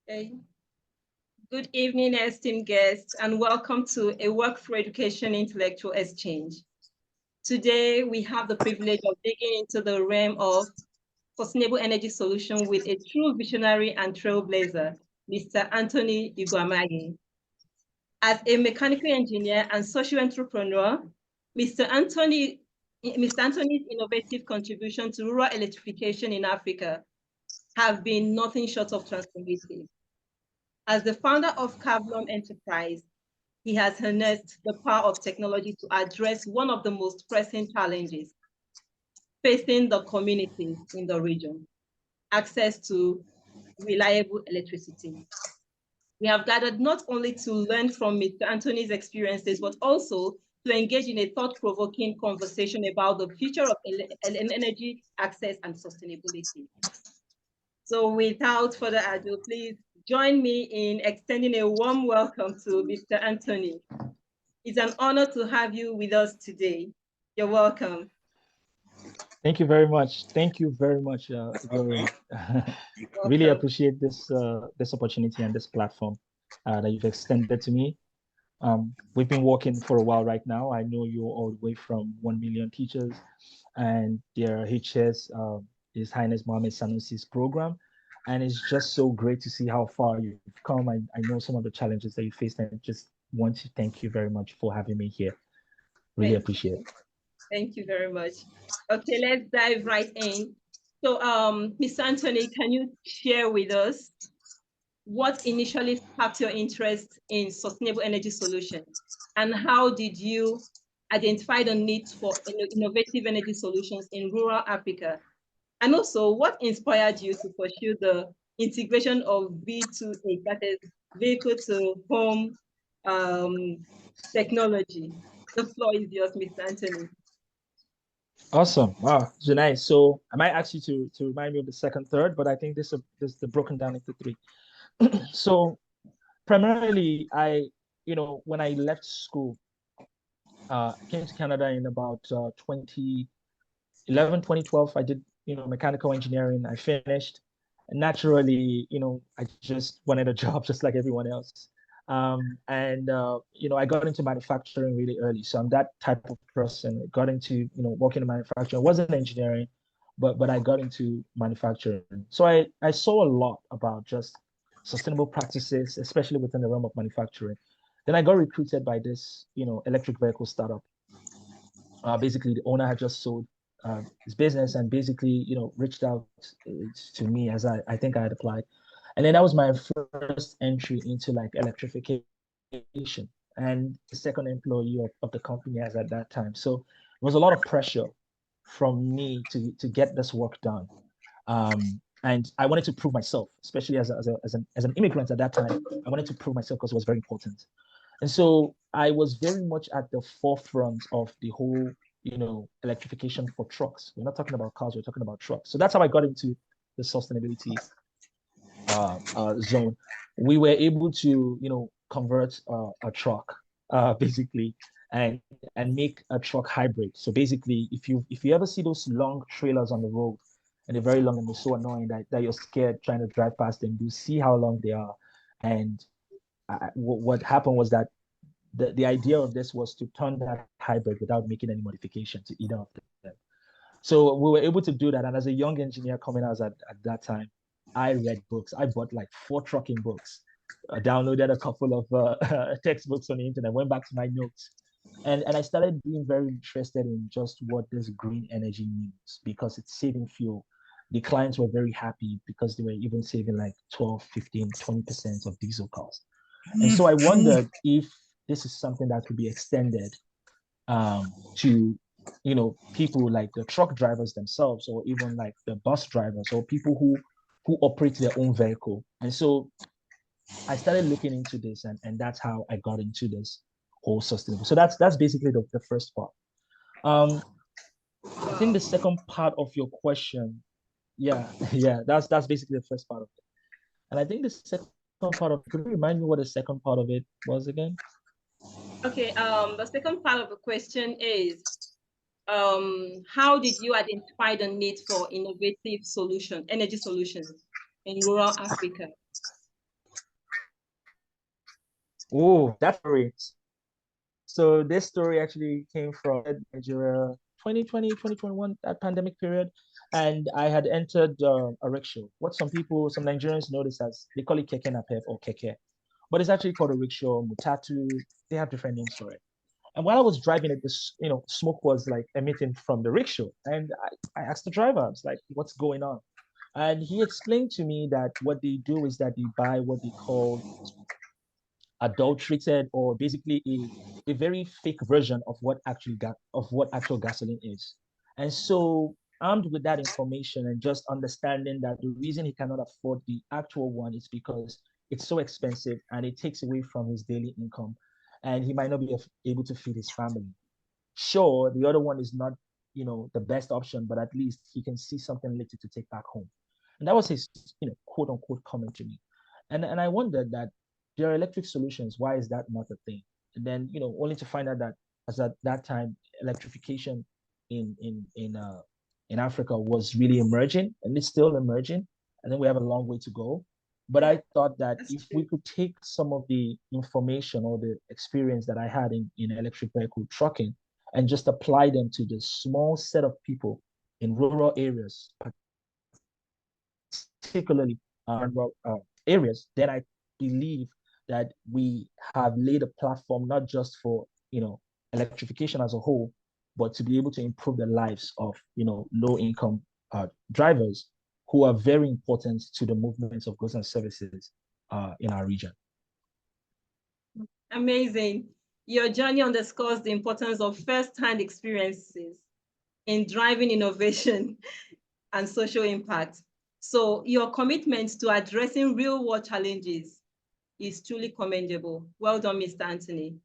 Okay. Good evening, esteemed guests, and welcome to a Work Through Education Intellectual Exchange. Today, we have the privilege of digging into the realm of sustainable energy solution with a true visionary and trailblazer, Mr. Anthony Ighomuaye. As a mechanical engineer and social entrepreneur, Mr. Anthony's innovative contribution to rural electrification in Africa have been nothing short of transformative. As the founder of Kavlon Enterprise, he has harnessed the power of technology to address one of the most pressing challenges facing the communities in the region: access to reliable electricity. We have gathered not only to learn from Mr. Anthony's experiences, but also to engage in a thought-provoking conversation about the future of energy access and sustainability. So without further ado, please join me in extending a warm welcome to Mr. Anthony. It's an honor to have you with us today. You're welcome. Thank you very much. Thank you very much, Gloria. Really appreciate this opportunity and this platform that you've extended to me. We've been working for a while right now. I know you're all the way from 1 Million Teachers and their HS, His Highness Mohammed Sanusi's program. And it's just so great to see how far you've come. I know some of the challenges that you faced, and I just want to thank you very much for having me here. Really appreciate it. Thank you very much. Okay, let's dive right in. So, Mr. Anthony, can you share with us what initially sparked your interest in sustainable energy solutions, and how did you identify the need for innovative energy solutions in rural Africa? And also, what inspired you to pursue the integration of V2A, that is vehicle to home technology? The floor is yours, Mr. Anthony. Awesome. Wow, so nice. So I might ask you to remind me of the second, third, but I think this is broken down into three. So primarily, when I left school, I came to Canada in about 2011, 2012. I did, mechanical engineering. I finished. And naturally, I just wanted a job just like everyone else. I got into manufacturing really early. So I'm that type of person. I got into, working in manufacturing. It wasn't engineering, but I got into manufacturing. So I saw a lot about just sustainable practices, especially within the realm of manufacturing. Then I got recruited by this, electric vehicle startup. Basically, the owner had just sold his business and basically, reached out to me as I think I had applied. And then that was my first entry into like electrification and the second employee of the company as at that time. So it was a lot of pressure from me to get this work done. And I wanted to prove myself, especially as an immigrant at that time. I wanted to prove myself because it was very important. And so I was very much at the forefront of the whole, electrification for trucks. We're not talking about cars, we're talking about trucks. So that's how I got into the sustainability zone. We were able to, convert a truck, basically, and make a truck hybrid. So basically, if you ever see those long trailers on the road, and they're very long and they're so annoying that you're scared trying to drive past them, you see how long they are. And what happened was that the idea of this was to turn that hybrid without making any modification to either of them. So we were able to do that. And as a young engineer coming out at that time, I read books. I bought like 4 trucking books. I downloaded a couple of textbooks on the internet, went back to my notes. And I started being very interested in just what this green energy means because it's saving fuel. The clients were very happy because they were even saving like 12, 15, 20% of diesel cost. And so I wondered if this is something that could be extended to people like the truck drivers themselves, or even like the bus drivers, or people who operate their own vehicle. And so I started looking into this, and that's how I got into this whole sustainable. So that's basically the first part. I think the second part of your question, yeah, yeah, that's basically the first part of it. And I think the second part of, could you remind me what the second part of it was again? Okay, the second part of the question is, how did you identify the need for innovative energy solutions in rural Africa? Oh, that's great. So this story actually came from Nigeria 2020, 2021, that pandemic period. And I had entered a rickshaw. What some people, some Nigerians know this as, they call it keke napep or keke, but it's actually called a rickshaw, mutatu. They have different names for it. And while I was driving it, this, smoke was like emitting from the rickshaw. And I asked the driver, I was like, what's going on? And he explained to me that what they do is that they buy what they call adulterated, or basically a very fake version of what actual gasoline is. And so armed with that information and just understanding that the reason he cannot afford the actual one is because it's so expensive and it takes away from his daily income, and he might not be able to feed his family. Sure, the other one is not, the best option, but at least he can see something later to take back home. And that was his, quote unquote comment to me. And I wondered that there are electric solutions. Why is that not a thing? And then, only to find out that as at that time, electrification in in in uh in Africa was really emerging, and it's still emerging. And then we have a long way to go. But I thought that That's if true. we could take some of the information or the experience that I had in electric vehicle trucking and just apply them to the small set of people in rural areas, particularly rural areas, then I believe that we have laid a platform not just for electrification as a whole, but to be able to improve the lives of low income drivers who are very important to the movements of goods and services in our region. Amazing. Your journey underscores the importance of first-hand experiences in driving innovation and social impact. So your commitment to addressing real-world challenges is truly commendable. Well done, Mr. Anthony.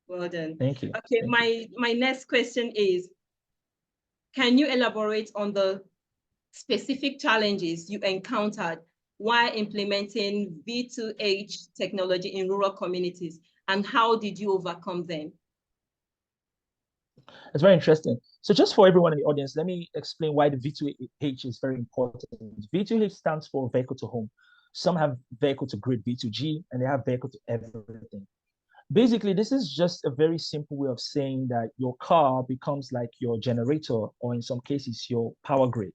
Well done. Thank you. Okay, Thank you. my next question is, can you elaborate on the specific challenges you encountered while implementing V2H technology in rural communities, and how did you overcome them? It's very interesting. So just for everyone in the audience, let me explain why the V2H is very important. V2H stands for vehicle to home. Some have vehicle to grid, V2G, and they have vehicle to everything. Basically, this is just a very simple way of saying that your car becomes like your generator, or in some cases, your power grid.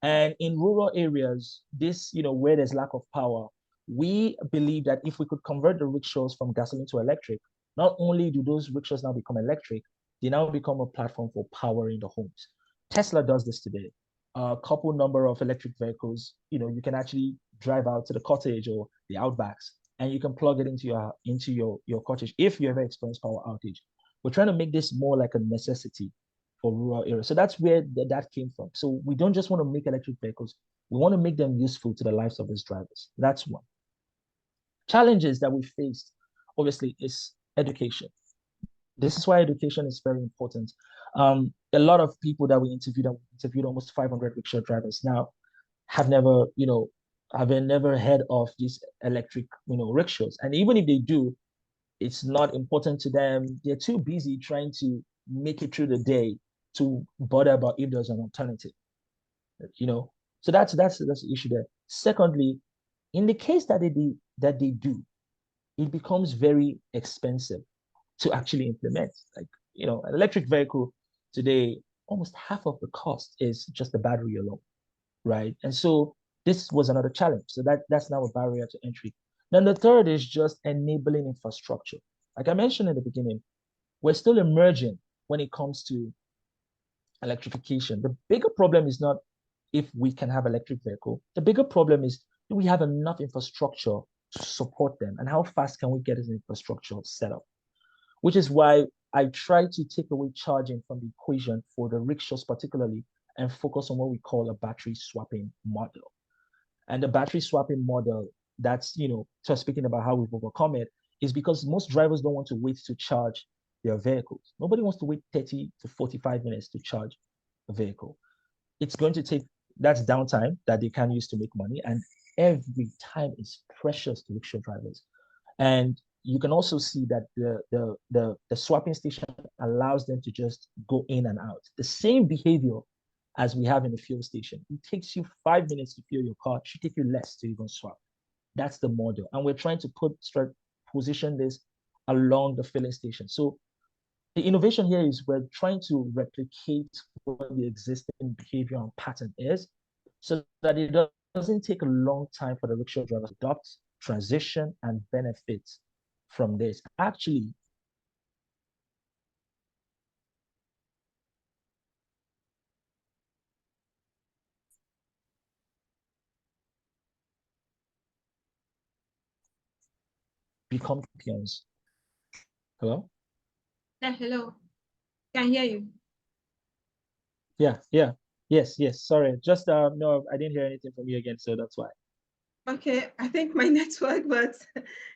And in rural areas, where there's lack of power, we believe that if we could convert the rickshaws from gasoline to electric, not only do those rickshaws now become electric, they now become a platform for powering the homes. Tesla does this today. A couple number of electric vehicles, you can actually drive out to the cottage or the outbacks, and you can plug it into your cottage if you ever experience power outage. We're trying to make this more like a necessity for rural areas. So that's where that came from. So we don't just want to make electric vehicles, we want to make them useful to the lives of its drivers. That's one. Challenges that we faced, obviously, is education. This is why education is very important. A lot of people that we interviewed almost 500 rickshaw drivers now, have never, have never heard of these electric, rickshaws. And even if they do, it's not important to them. They're too busy trying to make it through the day to bother about if there's an alternative, you know. So that's the issue there. Secondly, in the case that they do, it becomes very expensive to actually implement. Like, an electric vehicle today, almost half of the cost is just the battery alone, right? And so this was another challenge. So that's now a barrier to entry. Then the third is just enabling infrastructure. Like I mentioned in the beginning, we're still emerging when it comes to electrification. The bigger problem is not if we can have electric vehicle. The bigger problem is, do we have enough infrastructure to support them, and how fast can we get this infrastructure set up? Which is why I try to take away charging from the equation for the rickshaws particularly, and focus on what we call a battery swapping model. And the battery swapping model, that's, just speaking about how we've overcome it, is because most drivers don't want to wait to charge their vehicles. Nobody wants to wait 30 to 45 minutes to charge a vehicle. It's going to take, that's downtime that they can use to make money. And every time is precious to rickshaw drivers. And you can also see that the swapping station allows them to just go in and out. The same behavior as we have in the fuel station. It takes you 5 minutes to fill your car. It should take you less to even swap. That's the model. And we're trying to position this along the filling station. So the innovation here is we're trying to replicate what the existing behavior and pattern is so that it doesn't take a long time for the rickshaw drivers to adopt, transition, and benefit from this. Actually, become champions. Hello? Yeah, hello. Can hear you. Yeah, yeah. Yes. Sorry. Just no, I didn't hear anything from you again, so that's why. Okay, I think my network, but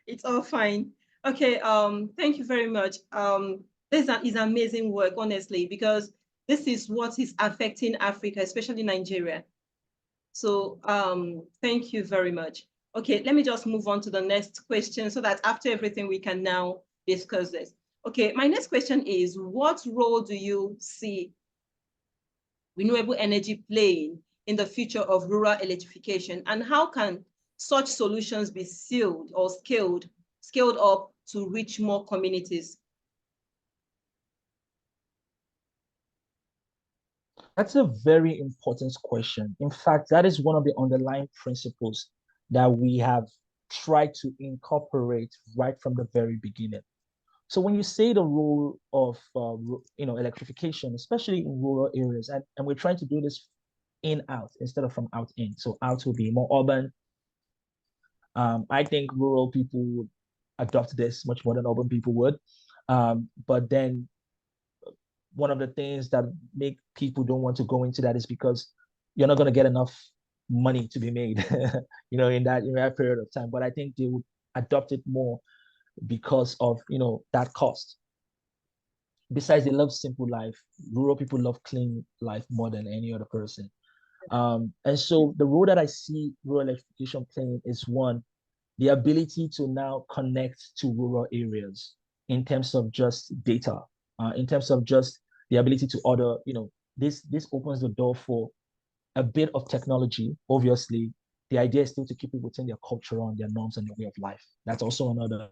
it's all fine. Okay, thank you very much. Is amazing work, honestly, because this is what is affecting Africa, especially Nigeria. So thank you very much. Okay, let me just move on to the next question so that after everything we can now discuss this. Okay, my next question is, what role do you see renewable energy playing in the future of rural electrification, and how can such solutions be sealed or scaled up to reach more communities? That's a very important question. In fact, that is one of the underlying principles that we have tried to incorporate right from the very beginning. So when you say the role of electrification, especially in rural areas, and we're trying to do this in out instead of from out in. So out will be more urban. I think rural people would adopt this much more than urban people would. But then one of the things that make people don't want to go into that is because you're not going to get enough money to be made, in that period of time. But I think they would adopt it more because of that cost. Besides, they love simple life. Rural people love clean life more than any other person. And so the role that I see rural electrification playing is one, the ability to now connect to rural areas in terms of just data, in terms of just the ability to order, this opens the door for a bit of technology. Obviously, the idea is still to keep it within their culture and their norms and their way of life. That's also another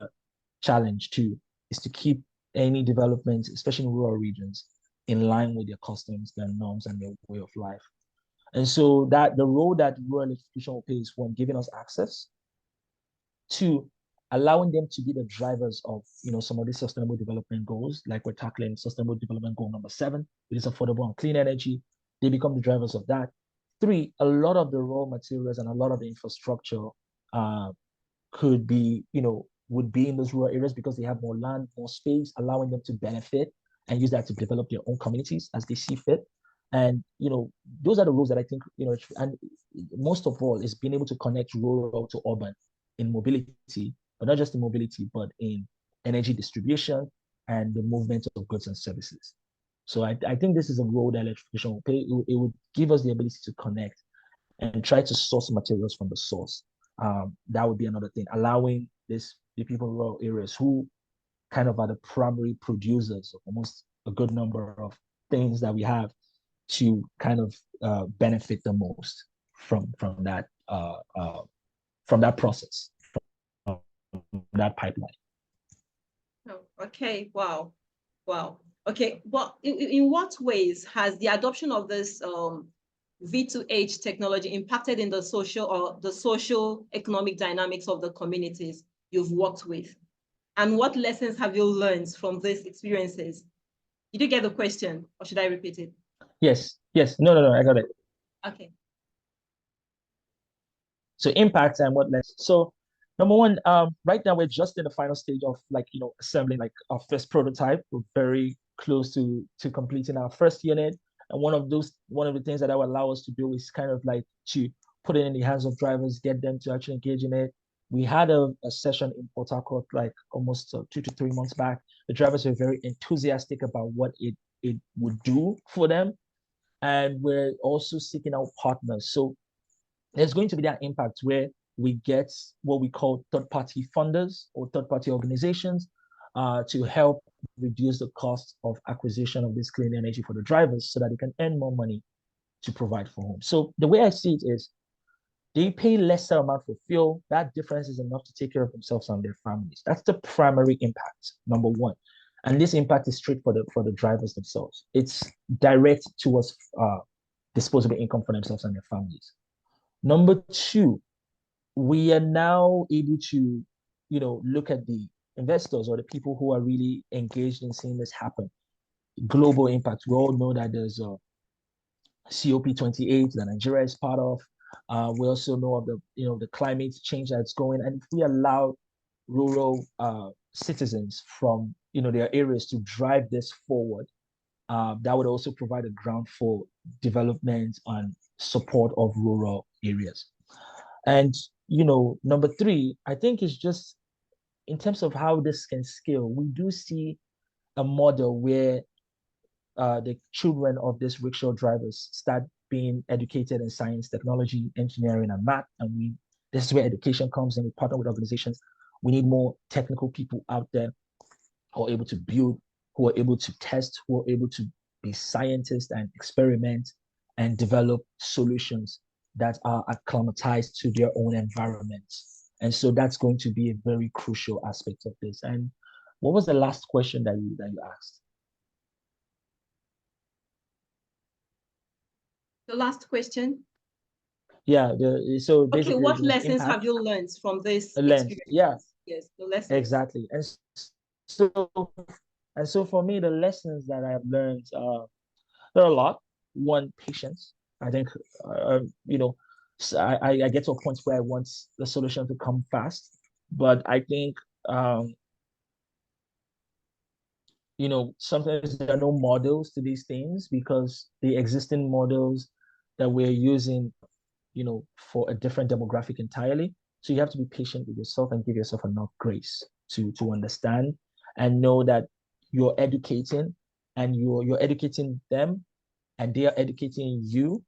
challenge too, is to keep any development, especially in rural regions, in line with their customs, their norms, and their way of life. And so that the role that rural electrification will play is one, giving us access. Two, allowing them to be the drivers of some of these sustainable development goals, like we're tackling sustainable development goal number 7, which is affordable and clean energy. They become the drivers of that. Three, a lot of the raw materials and a lot of the infrastructure uh, could be, would be in those rural areas because they have more land, more space, allowing them to benefit and use that to develop their own communities as they see fit. And those are the roles that I think, and most of all is being able to connect rural to urban in mobility, but not just in mobility, but in energy distribution and the movement of goods and services. So I think this is a role that electrification will play. It would give us the ability to connect and try to source materials from the source. That would be another thing, allowing the people in rural areas who kind of are the primary producers of almost a good number of things that we have to kind of benefit the most from that process, from that pipeline. Oh, okay, wow. Wow. Okay, but in what ways has the adoption of this V2H technology impacted in the social economic dynamics of the communities you've worked with? And what lessons have you learned from these experiences? Did you get the question, or should I repeat it? Yes. No, I got it. Okay. So impact and what less. So number one, right now we're just in the final stage of assembling like our first prototype. We're very close to completing our first unit. And one of the things that will allow us to do is kind of like to put it in the hands of drivers, get them to actually engage in it. We had a session in Port Harcourt like almost 2 to 3 months back. The drivers were very enthusiastic about what it would do for them. And we're also seeking out partners. So there's going to be that impact where we get what we call third-party funders or third-party organizations to help reduce the cost of acquisition of this clean energy for the drivers so that they can earn more money to provide for homes. So the way I see it is They pay lesser amount for fuel. That difference is enough to take care of themselves and their families. That's the primary impact, number one. And this impact is straight for the drivers themselves. It's direct towards disposable income for themselves and their families. Number two, we are now able to, look at the investors or the people who are really engaged in seeing this happen. Global impact. We all know that there's a COP28 that Nigeria is part of. We also know of the climate change that's going. And if we allow rural citizens from their areas to drive this forward, that would also provide a ground for development and support of rural areas. And number three, I think is just in terms of how this can scale. We do see a model where the children of these rickshaw drivers start being educated in science, technology, engineering, and math. And this is where education comes in. We partner with organizations. We need more technical people out there who are able to build, who are able to test, who are able to be scientists and experiment and develop solutions that are acclimatized to their own environments. And so that's going to be a very crucial aspect of this. And what was the last question that you asked? The last question. Yeah, so basically, okay, what it was lessons impact, have you learned from this lens. experience? Yeah, Yes, the lessons. exactly. So so for me, the lessons that I've learned, there are a lot. One, patience. I think, I get to a point where I want the solution to come fast, but I think, sometimes there are no models to these things because the existing models that we're using, for a different demographic entirely. So you have to be patient with yourself and give yourself enough grace to understand and know that you're educating and you're educating them and they are educating you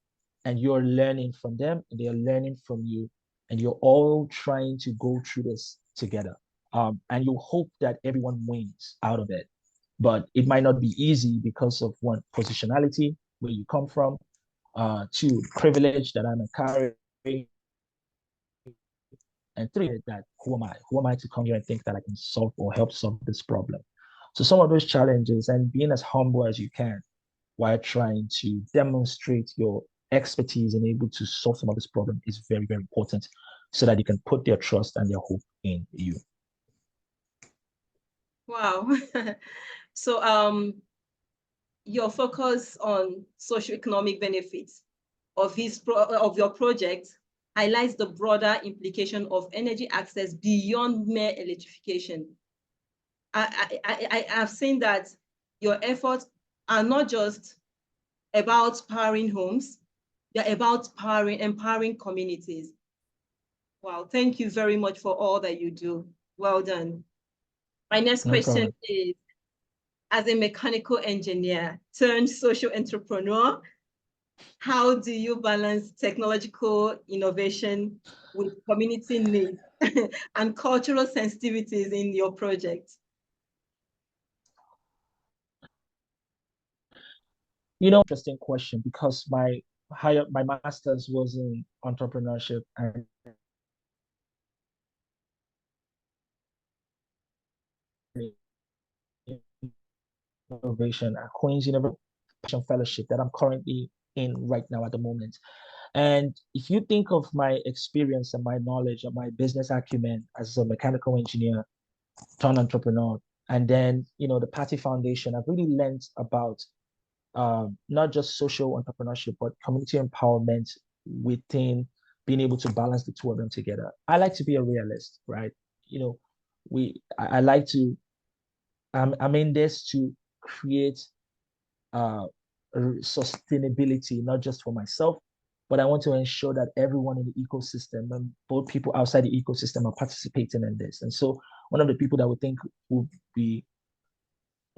and you're learning from them and they are learning from you and you're all trying to go through this together. And you hope that everyone wins out of it. But it might not be easy because of one, positionality, where you come from, two, privilege that I'm carrying, and three, that who am I? Who am I to come here and think that I can solve or help solve this problem? So some of those challenges and being as humble as you can while trying to demonstrate your expertise and able to solve some of this problem is very, very important so that you can put their trust and their hope in you. Wow. So your focus on socioeconomic benefits of your project highlights the broader implication of energy access beyond mere electrification. I have seen that your efforts are not just about powering homes, they're about empowering communities. Wow, thank you very much for all that you do. Well done. My next question is, as a mechanical engineer turned social entrepreneur, how do you balance technological innovation with community needs and cultural sensitivities in your project? Interesting question because my master's was in entrepreneurship and innovation at Queen's University Fellowship that I'm currently in right now at the moment. And if you think of my experience and my knowledge and my business acumen as a mechanical engineer turned entrepreneur, and then the Party Foundation, I've really learned about not just social entrepreneurship, but community empowerment within being able to balance the two of them together. I like to be a realist, right? I like to, I'm in this to create sustainability, not just for myself, but I want to ensure that everyone in the ecosystem and both people outside the ecosystem are participating in this. And so one of the people that we think will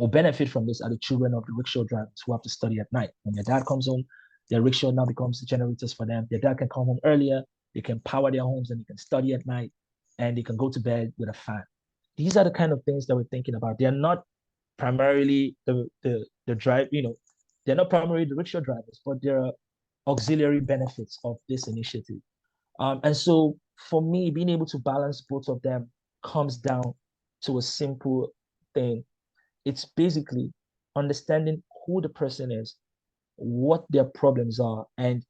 benefit from this are the children of the rickshaw drivers who have to study at night. When their dad comes home, their rickshaw now becomes the generators for them. Their dad can come home earlier, they can power their homes and they can study at night and they can go to bed with a fan. These are the kind of things that we're thinking about. They're not primarily the drive, they're not primarily the rickshaw drivers, but there are auxiliary benefits of this initiative. And so for me, being able to balance both of them comes down to a simple thing. It's basically understanding who the person is, what their problems are, and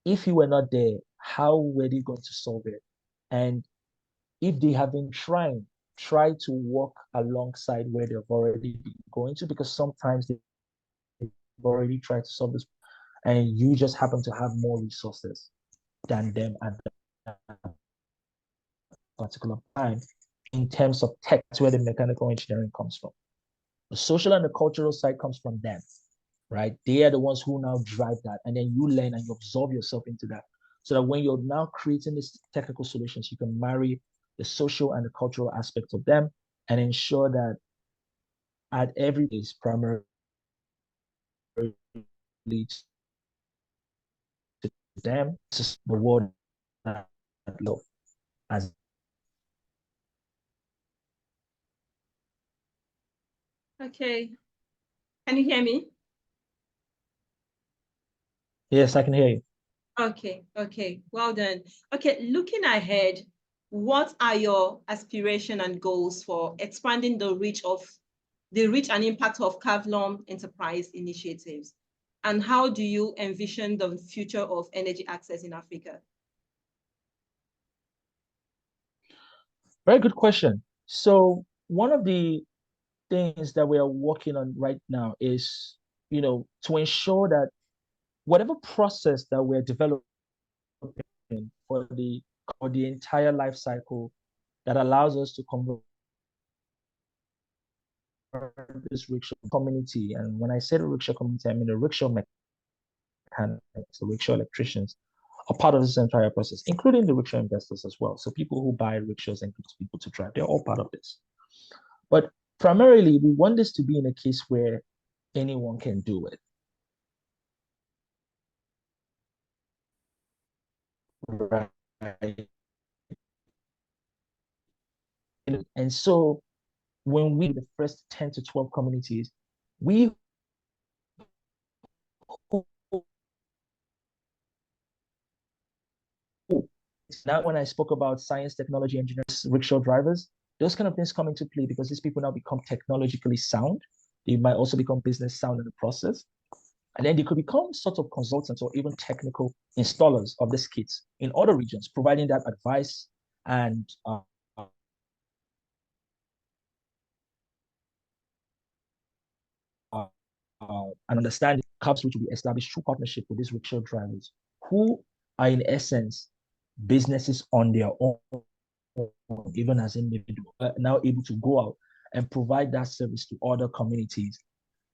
if you were not there, how were they going to solve it? And if they have been trying, try to walk alongside where they've already been going to, because sometimes they've already tried to solve this, and you just happen to have more resources than them at that particular time in terms of tech. That's where the mechanical engineering comes from. The social and the cultural side comes from them, right? They are the ones who now drive that, and then you learn and you absorb yourself into that, so that when you're now creating these technical solutions, you can marry the social and the cultural aspects of them and ensure that at every place, primarily to them, this is the world that love as. Okay. Can you hear me? Yes, I can hear you. Okay, okay, well done. Okay, looking ahead, what are your aspiration and goals for expanding the reach and impact of Kavlon enterprise initiatives? And how do you envision the future of energy access in Africa? Very good question. So one of the things that we are working on right now is, to ensure that whatever process that we're developing for the entire life cycle that allows us to convert this rickshaw community. And when I say the rickshaw community, I mean the rickshaw mechanics, the rickshaw electricians are part of this entire process, including the rickshaw investors as well. So people who buy rickshaws and get people to drive, they're all part of this. But primarily, we want this to be in a case where anyone can do it. Right. And so when we the first 10 to 12 communities, we hope now when I spoke about science, technology, engineers, rickshaw drivers, those kind of things come into play because these people now become technologically sound. They might also become business sound in the process. And then they could become sort of consultants or even technical installers of these kits in other regions, providing that advice and an understanding cups which will be established through partnership with these rickshaw drivers who are in essence businesses on their own, even as individuals, now able to go out and provide that service to other communities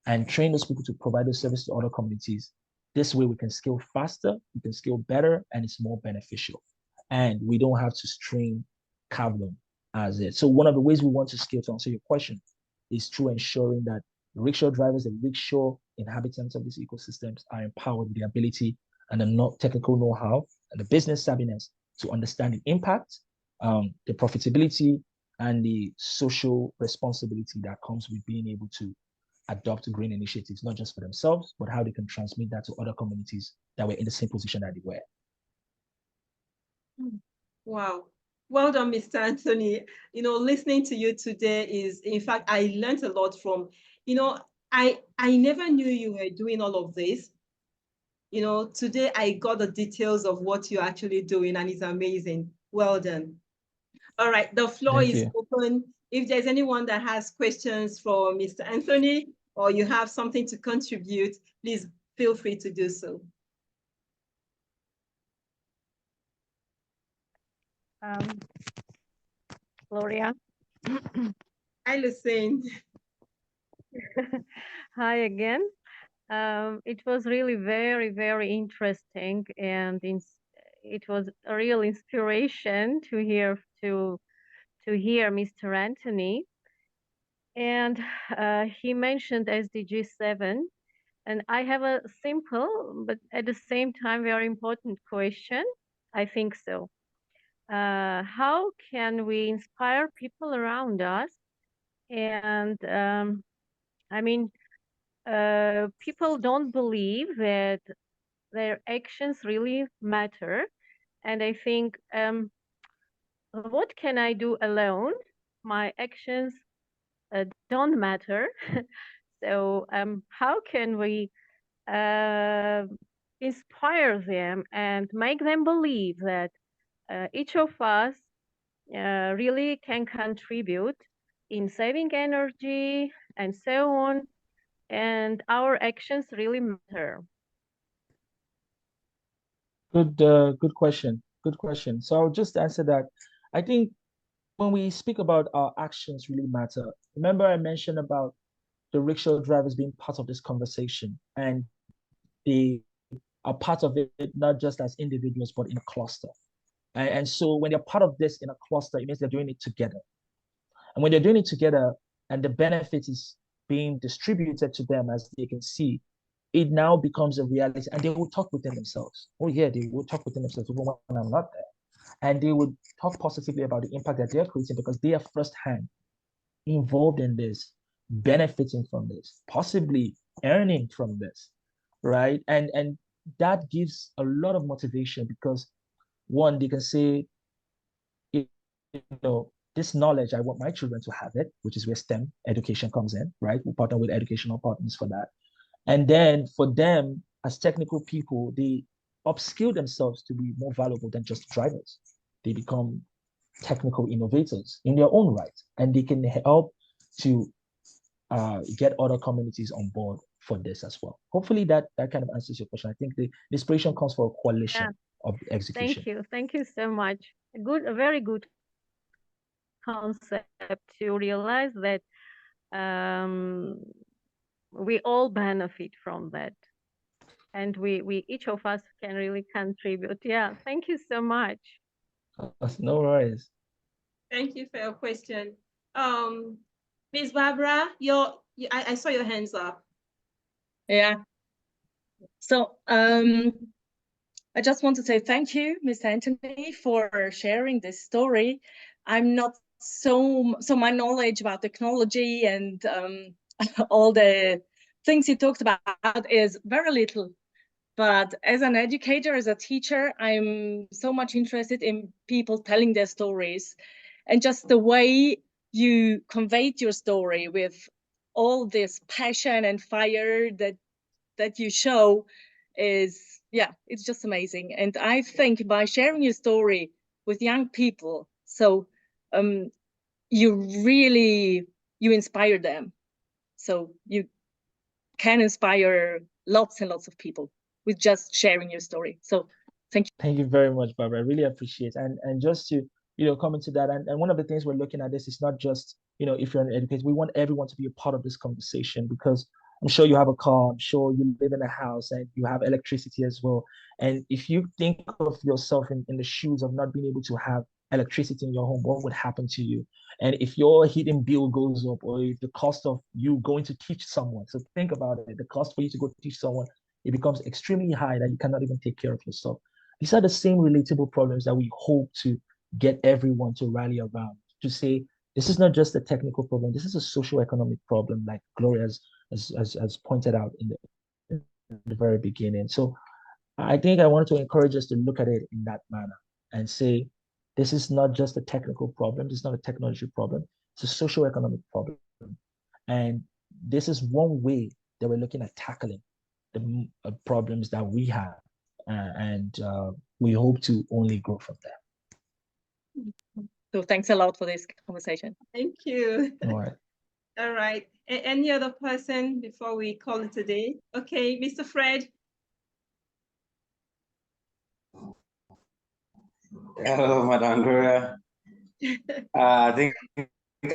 and train those people to provide those service to other communities. This way we can scale faster, we can scale better, and it's more beneficial. And we don't have to strain Kavlon as it. So one of the ways we want to scale, to answer your question, is through ensuring that the rickshaw drivers and rickshaw inhabitants of these ecosystems are empowered with the ability and the technical know-how and the business savviness to understand the impact, the profitability, and the social responsibility that comes with being able to adopt green initiatives, not just for themselves, but how they can transmit that to other communities that were in the same position that they were. Wow. Well done, Mr. Anthony. Listening to you today is, in fact, I learned a lot from, I never knew you were doing all of this. Today I got the details of what you're actually doing, and it's amazing. Well done. All right, the floor Thank is you. open. If there's anyone that has questions for Mr. Anthony or you have something to contribute, please feel free to do so. Gloria. Hi, Lucine. Hi again. It was really very, very interesting, and it was a real inspiration to hear Mr. Anthony. And he mentioned SDG 7, and I have a simple but at the same time very important question. I think so. How can we inspire people around us? And I mean, people don't believe that their actions really matter. And I think, what can I do alone? My actions don't matter. So how can we inspire them and make them believe that each of us really can contribute in saving energy and so on, and our actions really matter. Good question. Good question. So I'll just answer that. I think when we speak about our actions really matter, remember I mentioned about the rickshaw drivers being part of this conversation, and they are part of it not just as individuals but in a cluster. And so when they're part of this in a cluster, it means they're doing it together. And when they're doing it together and the benefit is being distributed to them as they can see, it now becomes a reality. And they will talk within themselves. Oh, yeah, they will talk within themselves even when I'm not there. And they would talk positively about the impact that they're creating because they are firsthand involved in this, benefiting from this, possibly earning from this, right? And that gives a lot of motivation because one, they can say, you know, this knowledge, I want my children to have it, which is where STEM education comes in, right? We partner with educational partners for that. And then for them, as technical people, they upskill themselves to be more valuable than just drivers. They become technical innovators in their own right, and they can help to get other communities on board for this as well. Hopefully that kind of answers your question. I think the inspiration comes for a coalition of execution. Thank you so much. A very good concept to realize that we all benefit from that, and we each of us can really contribute. Yeah, thank you so much. No worries. Thank you for your question. Ms. Barbara, I saw your hands up. Yeah. So I just want to say thank you, Mr. Anthony, for sharing this story. I'm not so my knowledge about technology and all the things you talked about is very little. But as an educator, as a teacher, I'm so much interested in people telling their stories, and just the way you conveyed your story with all this passion and fire that you show is, yeah, it's just amazing. And I think by sharing your story with young people, so you inspire them. So you can inspire lots and lots of people with just sharing your story. So thank you. Thank you very much, Barbara. I really appreciate it. And just to, come into that, and one of the things we're looking at this is not just, if you're an educator, we want everyone to be a part of this conversation because I'm sure you have a car, I'm sure you live in a house and you have electricity as well. And if you think of yourself in the shoes of not being able to have electricity in your home, what would happen to you? And if your heating bill goes up, or if the cost of you going to teach someone, so think about it, the cost for you to go teach someone, it becomes extremely high that you cannot even take care of yourself. These are the same relatable problems that we hope to get everyone to rally around, to say, this is not just a technical problem, this is a socio-economic problem, like Gloria has pointed out in the very beginning. So I think I wanted to encourage us to look at it in that manner and say, this is not just a technical problem, this is not a technology problem, it's a socio-economic problem. And this is one way that we're looking at tackling the problems that we have. And we hope to only grow from there. So thanks a lot for this conversation. Thank you. All right. All right. Any other person before we call it a day? Okay, Mr. Fred. Hello, Madam Gloria. I think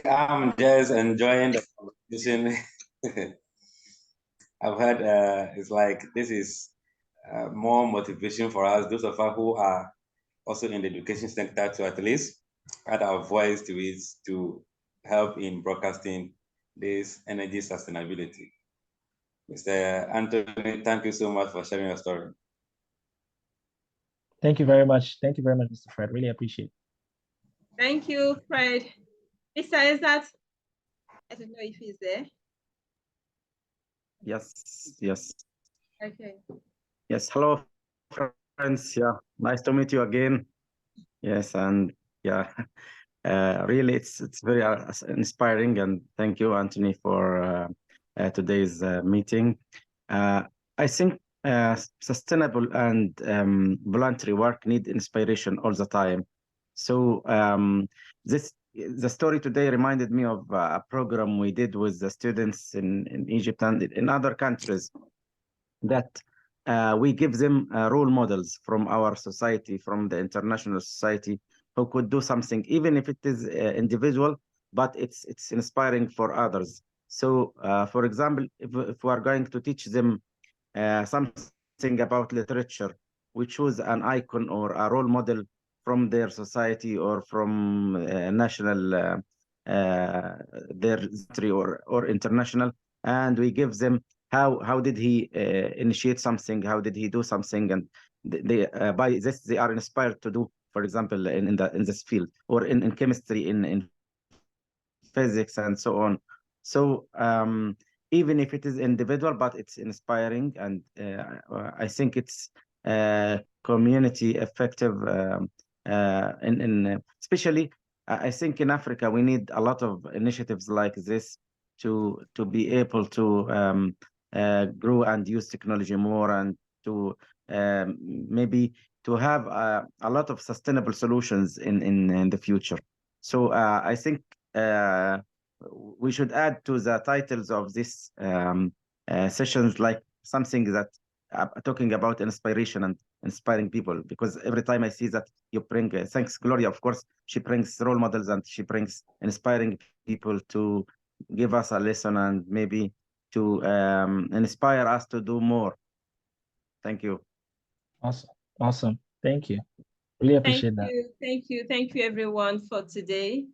I'm just enjoying the conversation. I've heard it's like this is more motivation for us, those of us who are also in the education sector, to at least add our voice to it to help in broadcasting this energy sustainability. Mr. Anthony, thank you so much for sharing your story. Thank you very much. Thank you very much, Mr. Fred. Really appreciate it. Thank you, Fred. Mr. Ezat, I don't know if he's there. Yes. Okay. Yes, hello, friends. friends. Yeah, nice to meet you again. Yes, and yeah, really, it's very inspiring, and thank you, Anthony, for today's meeting. I think sustainable and voluntary work need inspiration all the time. So the story today reminded me of a program we did with the students in Egypt and in other countries that we give them role models from our society, from the international society, who could do something, even if it is individual, but it's inspiring for others. So, for example, if we are going to teach them something about literature, we choose an icon or a role model from their society or from national, their country or international, and we give them how did he initiate something, how did he do something, and they by this they are inspired to do, for example, in this field or in chemistry, in physics and so on. So even if it is individual, but it's inspiring, and I think it's community effective. Especially, I think in Africa we need a lot of initiatives like this to be able to grow and use technology more, and to maybe to have a lot of sustainable solutions in the future. So I think we should add to the titles of this sessions like something that talking about inspiration and inspiring people, because every time I see that you bring thanks Gloria, of course, she brings role models and she brings inspiring people to give us a lesson and maybe to inspire us to do more. Thank you. Awesome. Thank you. Really appreciate that. Thank you everyone for today.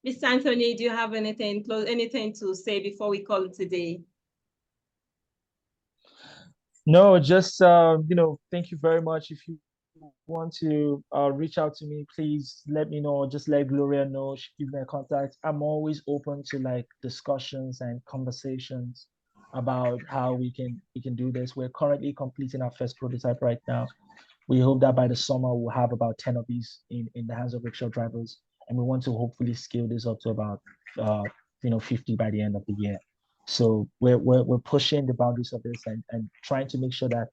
Mr. Anthony, do you have anything to say before we call it today? No, just thank you very much. If you want to reach out to me, please let me know. Just let Gloria know. She give me a contact. I'm always open to like discussions and conversations about how we can do this. We're currently completing our first prototype right now. We hope that by the summer we'll have about 10 of these in the hands of rickshaw drivers, and we want to hopefully scale this up to about 50 by the end of the year. So we're pushing the boundaries of this and trying to make sure that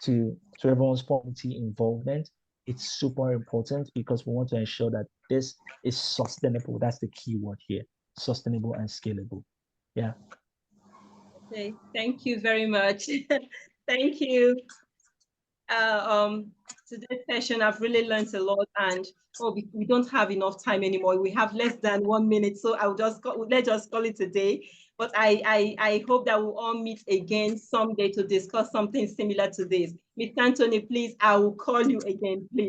to everyone's community involvement, it's super important, because we want to ensure that this is sustainable. That's the key word here: sustainable and scalable. Yeah. Okay, thank you very much. Thank you. Today's session, I've really learned a lot, and we don't have enough time anymore. We have less than 1 minute, so let's just call it a day. But I hope that we'll all meet again someday to discuss something similar to this. Mr. Anthony, please, I will call you again, please.